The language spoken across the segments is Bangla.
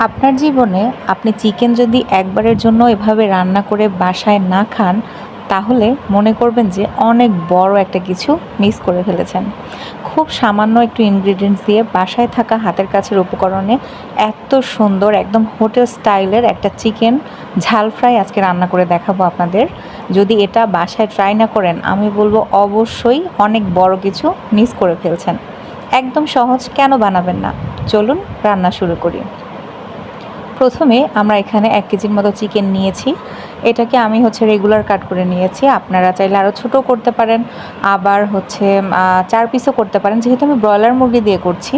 আপনার জীবনে আপনি চিকেন যদি একবারের জন্য এভাবে রান্না করে বাসায় না খান, তাহলে মনে করবেন যে অনেক বড় একটা কিছু মিস করে ফেলেছেন। খুব সামান্য একটু ইনগ্রিডিয়েন্টস দিয়ে বাসায় থাকা হাতের কাছের উপকরণে এত সুন্দর একদম হোটেল স্টাইলের একটা চিকেন ঝাল ফ্রাই আজকে রান্না করে দেখাবো আপনাদের। যদি এটা বাসায় ট্রাই না করেন, আমি বলবো অবশ্যই অনেক বড় কিছু মিস করে ফেলছেন। একদম সহজ, কেন বানাবেন না? চলুন রান্না শুরু করি। প্রথমে আমরা এখানে 1 কেজির মতো চিকেন নিয়েছি। এটাকে আমি রেগুলার কাট করে নিয়েছি। আপনারা চাইলে আরও ছোটো করতে পারেন, আবার 4 পিসও করতে পারেন। যেহেতু আমি ব্রয়লার মুরগি দিয়ে করছি,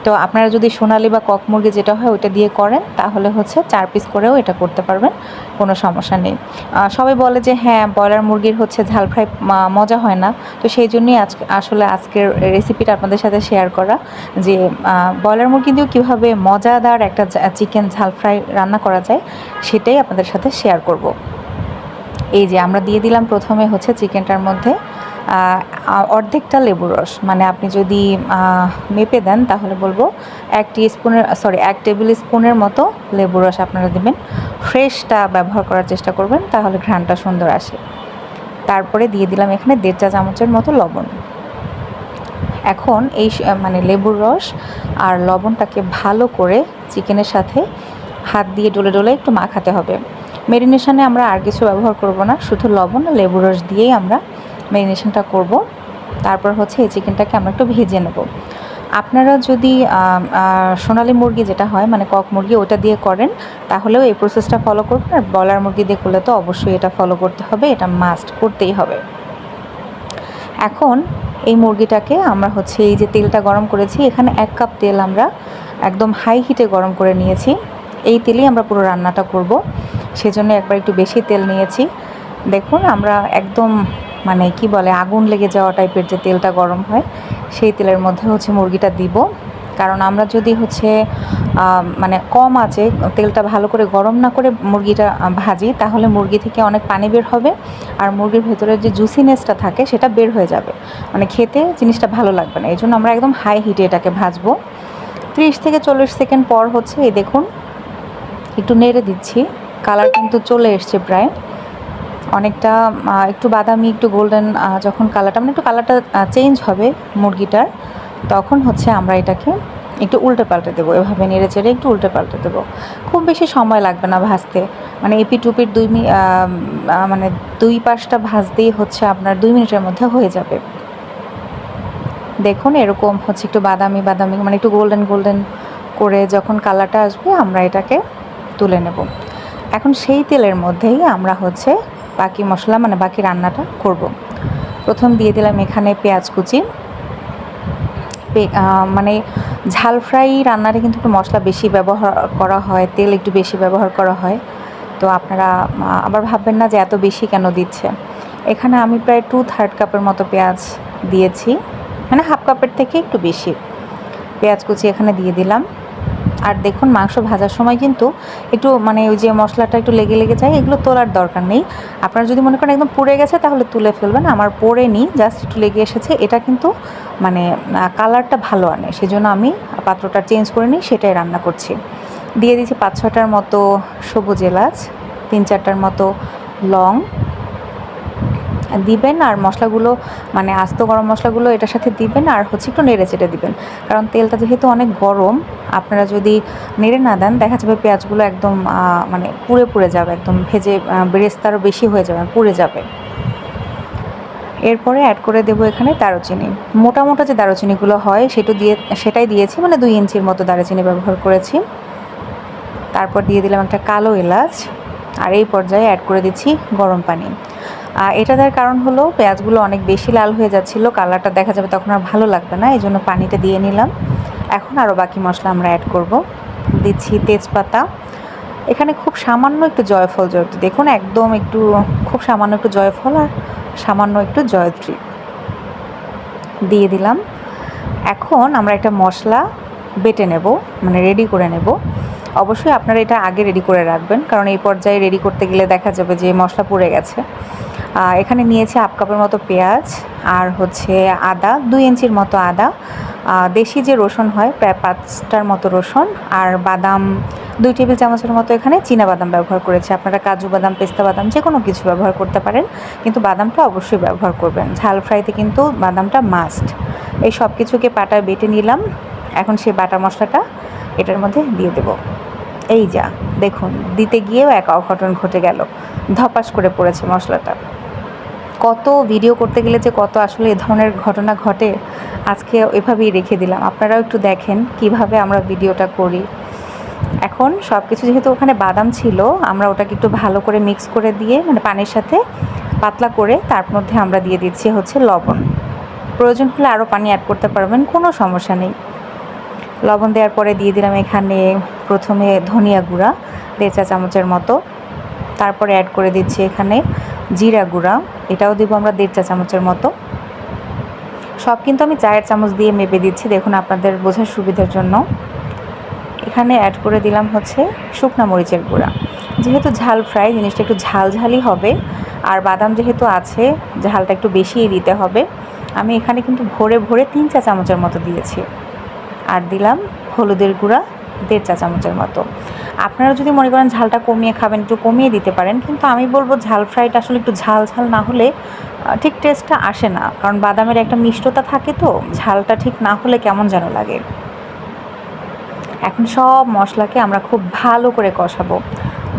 তো আপনারা যদি সোনালি বা কক মুরগি যেটা হয় ওটা দিয়ে করেন, তাহলে 4 পিস করেও এটা করতে পারবেন, কোনো সমস্যা নেই। সবাই বলে যে হ্যাঁ, ব্রয়লার মুরগির ঝাল ফ্রাই মজা হয় না। তো সেই জন্যই আজকের রেসিপিটা আপনাদের সাথে শেয়ার করা, যে ব্রয়লার মুরগি দিয়েও কীভাবে মজাদার একটা চিকেন ঝাল ফ্রাই রান্না করা যায়, সেটাই আপনাদের সাথে শেয়ার করব। এই যে আমরা দিয়ে দিলাম প্রথমে চিকেনটার মধ্যে অর্ধেকটা লেবুর রস। মানে আপনি যদি মেপে দেন তাহলে বলবো 1 টেবিল স্পুনের মতো লেবুর রস আপনারা দেবেন। ফ্রেশটা ব্যবহার করার চেষ্টা করবেন, তাহলে ঘ্রাণটা সুন্দর আসে। তারপরে দিয়ে দিলাম এখানে 1.5 চা চামচের মতো লবণ। এখন লেবুর রস আর লবণটাকে ভালো করে চিকেনের সাথে হাত দিয়ে ডলে ডলে একটু মাখাতে হবে। মেরিনেশনে আমরা আর কিছু ব্যবহার করব না, শুধু লবণ আর লেবুর রস দিয়েই আমরা মেরিনেশনটা করব। তারপর এই চিকেনটাকে আমরা একটু ভেজে নেব। আপনারা যদি সোনালি মুরগি যেটা হয়, মানে কক মুরগি, ওটা দিয়ে করেন, তাহলেও এই প্রসেসটা ফলো করবেন। আর ব্রয়লার মুরগি দিয়ে করলে তো অবশ্যই এটা ফলো করতে হবে, এটা মাস্ট করতেই হবে। এখন এই মুরগিটাকে আমরা এই যে তেলটা গরম করেছি, এখানে 1 কাপ তেল আমরা একদম হাই হিটে গরম করে নিয়েছি। এই তেলেই আমরা পুরো রান্নাটা করব, সেজন্য একবার একটু বেশি তেল নিয়েছি। দেখুন, আমরা একদম আগুন লেগে যাওয়া টাইপের যে তেলটা গরম হয়, সেই তেলের মধ্যে মুরগিটা দিব। কারণ আমরা যদি কম আঁচে তেলটা ভালো করে গরম না করে মুরগিটা ভাজি, তাহলে মুরগি থেকে অনেক পানি বের হবে, আর মুরগির ভেতরে যে জুসিনেসটা থাকে সেটা বের হয়ে যাবে, খেতে জিনিসটা ভালো লাগবে না। এই জন্য আমরা একদম হাই হিটে এটাকে ভাজবো। 30 থেকে 40 সেকেন্ড পর এই দেখুন, একটু নেড়ে দিচ্ছি, কালার কিন্তু চলে এসছে প্রায় অনেকটা, একটু বাদামি, একটু গোল্ডেন। যখন কালারটা চেঞ্জ হবে মুরগিটার, তখন আমরা এটাকে একটু উল্টে পাল্টে দেবো। এভাবে নেড়ে চেড়ে একটু উল্টে পাল্টে দেবো। খুব বেশি সময় লাগবে না ভাজতে, এপিট উপিট 2 পাশটা ভাজতেই আপনার 2 মিনিটের মধ্যে হয়ে যাবে। দেখুন, এরকম একটু বাদামি বাদামি, একটু গোল্ডেন গোল্ডেন করে যখন কালারটা আসবে, আমরা এটাকে তুলে নেব। এখন সেই তেলের মধ্যেই আমরা বাকি মশলা, বাকি রান্নাটা করব। প্রথম দিয়ে দিলাম এখানে পেঁয়াজ কুচি। ঝাল ফ্রাই রান্নাটা কিন্তু একটু মশলা বেশি ব্যবহার করা হয়, তেল একটু বেশি ব্যবহার করা হয়। তো আপনারা আবার ভাববেন না যে এত বেশি কেন দিচ্ছে। এখানে আমি প্রায় 2/3 কাপের মতো পেঁয়াজ দিয়েছি, হাফ কাপের থেকে একটু বেশি পেঁয়াজ কুচি এখানে দিয়ে দিলাম। আর দেখুন, মাংস ভাজার সময় কিন্তু একটু ওই যে মশলাটা একটু লেগে লেগে যায়, এগুলো তোলার দরকার নেই। আপনারা যদি মনে করেন একদম পুড়ে গেছে, তাহলে তুলে ফেলবেন। আমার পোড়েনি, জাস্ট একটু লেগে এসেছে। এটা কিন্তু কালারটা ভালো আনে, সেজন্য আমি পাত্রটা চেঞ্জ করে নিই, সেটাই রান্না করছি। দিয়ে দিয়েছি 5-6টার মতো সবুজ এলাচ, 3-4টার মতো লং দিবেন। আর মশলাগুলো আস্ত গরম মশলাগুলো এটার সাথে দিবেন, আর একটু নেড়ে চেড়ে দিবেন। কারণ তেলটা যেহেতু অনেক গরম, আপনারা যদি নেড়ে না দেন, দেখা যাবে পেঁয়াজগুলো একদম পুড়ে পুড়ে যাবে, একদম ভেজে বেরেস্তারও বেশি হয়ে যাবে, পুড়ে যাবে। এরপরে অ্যাড করে দেবো এখানে দারুচিনি। মোটা মোটা যে দারুচিনিগুলো হয় সেটাই দিয়েছি, 2 ইঞ্চির মতো দারুচিনি ব্যবহার করেছি। তারপর দিয়ে দিলাম একটা কালো এলাচ, আর এই পর্যায়ে অ্যাড করে দিচ্ছি গরম পানি। এটা দেওয়ার কারণ হলো, পেঁয়াজগুলো অনেক বেশি লাল হয়ে যাচ্ছিলো, কালারটা দেখা যাবে তখন আর ভালো লাগবে না, এই জন্য পানিটা দিয়ে নিলাম। এখন আরও বাকি মশলা আমরা অ্যাড করব। দিচ্ছি তেজপাতা, এখানে খুব সামান্য একটু জয়ফল জয়ত্রী, দেখুন একদম একটু খুব সামান্য একটু জয়ফল আর সামান্য একটু জয়ত্রী দিয়ে দিলাম। এখন আমরা একটা মশলা বেটে নেব, রেডি করে নেব। অবশ্যই আপনারা এটা আগে রেডি করে রাখবেন, কারণ এই পর্যায়ে রেডি করতে গেলে দেখা যাবে যে মশলা পুড়ে গেছে। এখানে নিয়েছি 1/2 কাপের মতো পেঁয়াজ, আর আদা, 2 ইঞ্চির মতো আদা, দেশি যে রসুন হয় প্রায় 5টার মতো রসুন, আর বাদাম 2 টেবিল চামচের মতো এখানে চীনাবাদাম ব্যবহার করেছি। আপনারা কাজু বাদাম, পেস্তা বাদাম যে কোনো কিছু ব্যবহার করতে পারেন, কিন্তু বাদামটা অবশ্যই ব্যবহার করবেন। ঝাল ফ্রাইতে কিন্তু বাদামটা মাস্ট। এই সব কিছুকে পাটায় বেটে নিলাম। এখন সেই বাটা মশলাটা এটার মধ্যে দিয়ে দেব। এই যা দেখুন, দিতে গিয়েও এক অঘটন ঘটে গেল, ধপাস করে পড়েছে মশলাটা। কত ভিডিও করতে গেলে যে কত আসলে এ ধরনের ঘটনা ঘটে, আজকে এভাবেই রেখে দিলাম। আপনারাও একটু দেখেন কিভাবে আমরা ভিডিওটা করি। এখন সব কিছু যেহেতু ওখানে বাদাম ছিল, আমরা ওটাকে একটু ভালো করে মিক্স করে দিয়ে, মানে পানির সাথে পাতলা করে তার মধ্যে আমরা দিয়ে দিচ্ছি হচ্ছে লবণ। প্রয়োজন হলে আরও পানি অ্যাড করতে পারবেন, কোনো সমস্যা নেই। লবণ দেওয়ার পরে দিয়ে দিলাম এখানে প্রথমে ধনিয়া গুঁড়া 1.5 চা চামচের মতো। তারপরে অ্যাড করে দিচ্ছি এখানে জিরা গুঁড়া, এটাও দিব আমরা 1.5 চা চামচের মতো। সব কিন্তু আমি চায়ের চামচ দিয়ে মেপে দিচ্ছি, দেখুন আপনাদের বোঝার সুবিধার জন্য। এখানে অ্যাড করে দিলাম হচ্ছে শুকনা মরিচের গুঁড়া। যেহেতু ঝাল ফ্রাই, জিনিসটা একটু ঝালঝালই হবে, আর বাদাম যেহেতু আছে, ঝালটা একটু বেশিই দিতে হবে। আমি এখানে কিন্তু ভরে ভরে 3 চা চামচের মতো দিয়েছি। আর দিলাম হলুদের গুঁড়া 1.5 চা চামচের মতো। আপনারা যদি মনে করেন ঝালটা কমিয়ে খাবেন, একটু কমিয়ে দিতে পারেন, কিন্তু আমি বলবো ঝাল ফ্রাইটা আসলে একটু ঝাল ঝাল না হলে ঠিক টেস্টটা আসে না, কারণ বাদামের একটা মিষ্টতা থাকে, তো ঝালটা ঠিক না হলে কেমন যেন লাগে। এখন সব মশলাকে আমরা খুব ভালো করে কষাবো।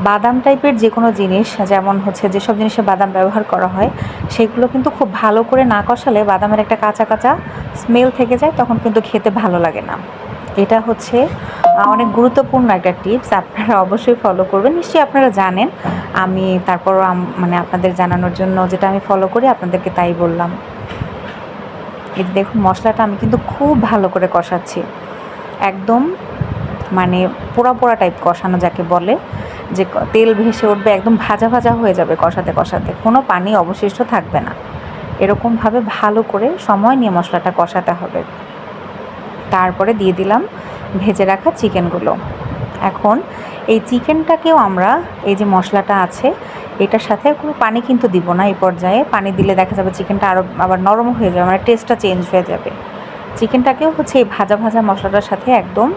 বাদাম টাইপের যে কোনো জিনিস, যেমন হচ্ছে যেসব জিনিসে বাদাম ব্যবহার করা হয়, সেগুলো কিন্তু খুব ভালো করে না কষালে বাদামের একটা কাঁচা কাঁচা স্মেল থেকে যায়, তখন কিন্তু খেতে ভালো লাগে না। এটা হচ্ছে অনেক গুরুত্বপূর্ণ একটা টিপস, আপনারা অবশ্যই ফলো করবেন। নিশ্চয়ই আপনারা জানেন, আমি তারপরও মানে আপনাদের জানানোর জন্য যেটা আমি ফলো করি আপনাদেরকে তাই বললাম। এই দেখুন মশলাটা আমি কিন্তু খুব ভালো করে কষাচ্ছি, একদম মানে পোড়া পোড়া টাইপ কষানো যাকে বলে, যে তেল ভেসে উঠবে, একদম ভাজা ভাজা হয়ে যাবে কষাতে কষাতে, কোনো পানি অবশিষ্ট থাকবে না। এরকমভাবে ভালো করে সময় নিয়ে মশলাটা কষাতে হবে। তারপরে দিয়ে দিলাম ভেজে রাখা চিকেনগুলো। এখন এই চিকেনটাকেও আমরা, এই যে মশলাটা আছে এটার সাথে কোনো পানি কিন্তু দিব না। এই পর্যায়ে পানি দিলে দেখা যাবে চিকেনটা আবার নরম হয়ে যাবে, মানে টেস্টটা চেঞ্জ হয়ে যাবে। চিকেনটাকেও হচ্ছে এই ভাজা ভাজা মশলাটার সাথে একদম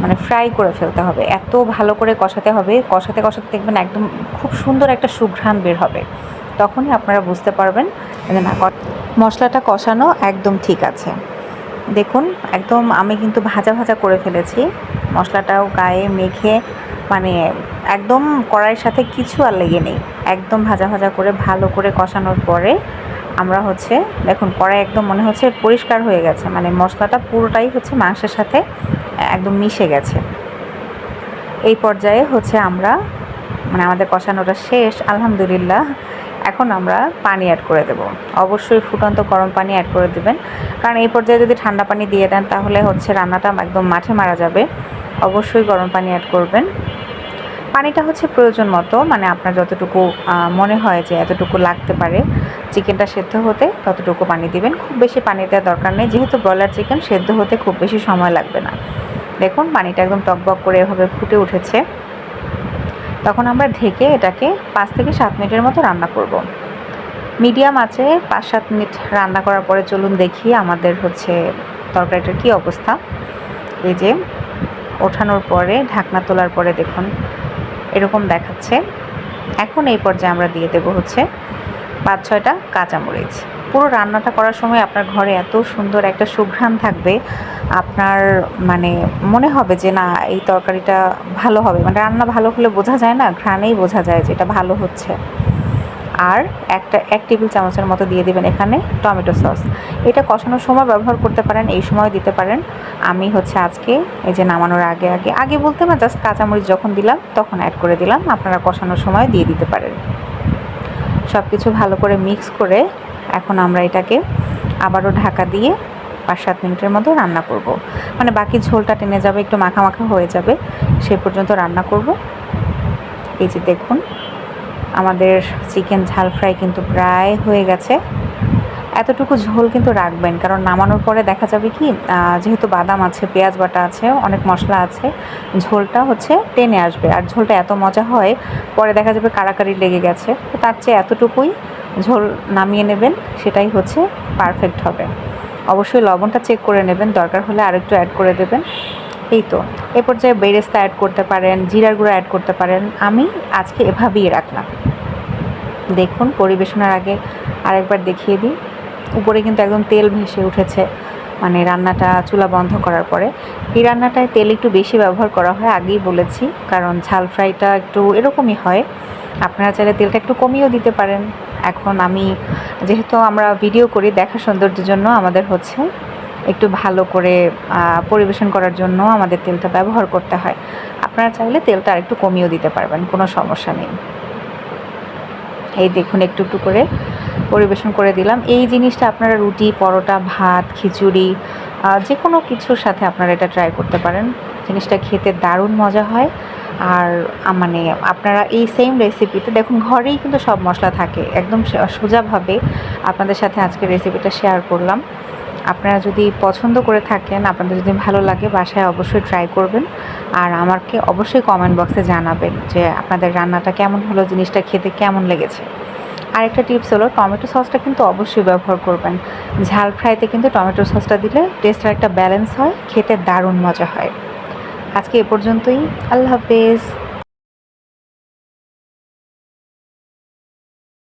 মানে ফ্রাই করে ফেলতে হবে, এত ভালো করে কষাতে হবে। কষাতে কষাতে দেখবেন একদম খুব সুন্দর একটা সুঘ্রাণ বের হবে, তখনই আপনারা বুঝতে পারবেন যে না, মশলাটা কষানো একদম ঠিক আছে। দেখুন একদম আমি কিন্তু ভাজা ভাজা করে ফেলেছি, মশলাটাও গায়ে মেখে, মানে একদম কড়াইয়ের সাথে কিছু আর লেগে নেই। একদম ভাজা ভাজা করে ভালো করে কষানোর পরে আমরা হচ্ছে দেখুন কড়াই একদম মনে হচ্ছে পরিষ্কার হয়ে গেছে, মানে মশলাটা পুরোটাই হচ্ছে মাংসের সাথে একদম মিশে গেছে। এই পর্যায়ে হচ্ছে আমরা, মানে আমাদের কষানোটা শেষ আলহামদুলিল্লাহ। এখন আমরা পানি অ্যাড করে দেব। অবশ্যই ফুটন্ত গরম পানি অ্যাড করে দেবেন, কারণ এই পর্যায়ে যদি ঠান্ডা পানি দিয়ে দেন তাহলে হচ্ছে রান্নাটা একদম মাঠে মারা যাবে। অবশ্যই গরম পানি অ্যাড করবেন। পানিটা হচ্ছে প্রয়োজন মতো, মানে আপনার যতটুকু মনে হয় যে এতটুকু লাগতে পারে চিকেনটা সেদ্ধ হতে, ততটুকু পানি দিবেন। খুব বেশি পানি দেওয়ার দরকার নেই, যেহেতু ব্রয়লার চিকেন সেদ্ধ হতে খুব বেশি সময় লাগবে না। দেখুন পানিটা একদম টকবক করে এভাবে ফুটে উঠেছে। তখন আমরা ঢেকে এটাকে 5 থেকে 7 মিনিটের মতো রান্না করব। মিডিয়াম আঁচে 5-7 মিনিট রান্না করার পরে চলুন দেখি আমাদের হচ্ছে তরকারিটার কী অবস্থা। এই যে ওঠানোর পরে, ঢাকনা তোলার পরে দেখুন এরকম দেখাচ্ছে। এখন এই পর্যায়ে আমরা দিয়ে দেব হচ্ছে 5-6টা কাঁচামরিচ। পুরো রান্নাটা করার সময় আপনার ঘরে এত সুন্দর একটা সুঘ্রাণ থাকবে, আপনার মানে মনে হবে যে না এই তরকারিটা ভালো হবে। মানে রান্না ভালো হলে বোঝা যায় না, ঘ্রাণেই বোঝা যায় যে এটা ভালো হচ্ছে। আর 1 টেবিল চামচের মতো দিয়ে দেবেন এখানে টমেটো সস। এটা কষানোর সময় ব্যবহার করতে পারেন, এই সময় দিতে পারেন। আমি হচ্ছে আজকে এই যে নামানোর আগে আগে আগে বলতে না, জাস্ট কাঁচামরিচ যখন দিলাম তখন অ্যাড করে দিলাম, আপনারা কষানোর সময় দিয়ে দিতে পারেন। সব কিছু ভালো করে মিক্স করে এখন আমরা এটাকে আবারও ঢাকা দিয়ে 5-7 মিনিটের মতো রান্না করব। মানে বাকি ঝোলটা টেনে যাবে, একটু মাখা মাখা হয়ে যাবে, সে পর্যন্ত রান্না করব। এই যে দেখুন আমাদের চিকেন ঝাল ফ্রাই কিন্তু প্রায় হয়ে গেছে। এতটুকু ঝোল কিন্তু রাখবেন, কারণ নামানোর পরে দেখা যাবে কি, যেহেতু বাদাম আছে, পেঁয়াজ বাটা আছে, অনেক মশলা আছে, ঝোলটা হচ্ছে টেনে আসবে। আর ঝোলটা এত মজা হয়, পরে দেখা যাবে কাড়াকাড়ি লেগে গেছে। তো তার চেয়ে এতটুকুই ঝোল নামিয়ে নেবেন, সেটাই হচ্ছে পারফেক্ট হবে। অবশ্যই লবণটা চেক করে নেবেন, দরকার হলে আরেকটু অ্যাড করে দেবেন। এই তো এ পর্যায়ে বেরেস্তা অ্যাড করতে পারেন, জিরার গুঁড়ো অ্যাড করতে পারেন। আমি আজকে এভাবেই রাখলাম। দেখুন পরিবেশনের আগে আরেকবার দেখিয়ে দিই, উপরে কিন্তু একদম তেল ভেসে উঠেছে, মানে রান্নাটা চুলা বন্ধ করার পরে। এই রান্নাটায় তেল একটু বেশি ব্যবহার করা হয়, আগেই বলেছি, কারণ ঝাল ফ্রাইটা একটু এরকমই হয়। আপনারা চাইলে তেলটা একটু কমিয়েও দিতে পারেন। এখন আমি যেহেতু আমরা ভিডিও করি দেখার সৌন্দর্যের জন্য, আমাদের হচ্ছে একটু ভালো করে পরিবেশন করার জন্য আমাদের তেলটা ব্যবহার করতে হয়। আপনারা চাইলে তেলটা আরেকটু কমিয়েও দিতে পারবেন, কোনো সমস্যা নেই। এই দেখুন একটু একটু করে পরিবেশন করে দিলাম। এই জিনিসটা আপনারা রুটি, পরোটা, ভাত, খিচুড়ি যে কোনো কিছুর সাথে আপনারা এটা ট্রাই করতে পারেন। জিনিসটা খেতে দারুণ মজা হয়। আর মানে আপনারা এই সেম রেসিপিতে দেখুন ঘরেই কিন্তু সব মশলা থাকে, একদম সোজাভাবে আপনাদের সাথে আজকে রেসিপিটা শেয়ার করলাম। আপনারা যদি পছন্দ করে থাকেন, আপনাদের যদি ভালো লাগে, বাসায় অবশ্যই ট্রাই করবেন। আর আমাকে অবশ্যই কমেন্ট বক্সে জানাবেন যে আপনাদের রান্নাটা কেমন হলো, জিনিসটা খেতে কেমন লেগেছে। আরেকটা টিপস হলো টমেটো সসটা কিন্তু অবশ্যই ব্যবহার করবেন। ঝাল ফ্রাইতে কিন্তু টমেটো সসটা দিলে টেস্টের একটা ব্যালেন্স হয়, খেতে দারুণ মজা হয়। আজকে এ পর্যন্তই। আল্লাহ হাফেজ।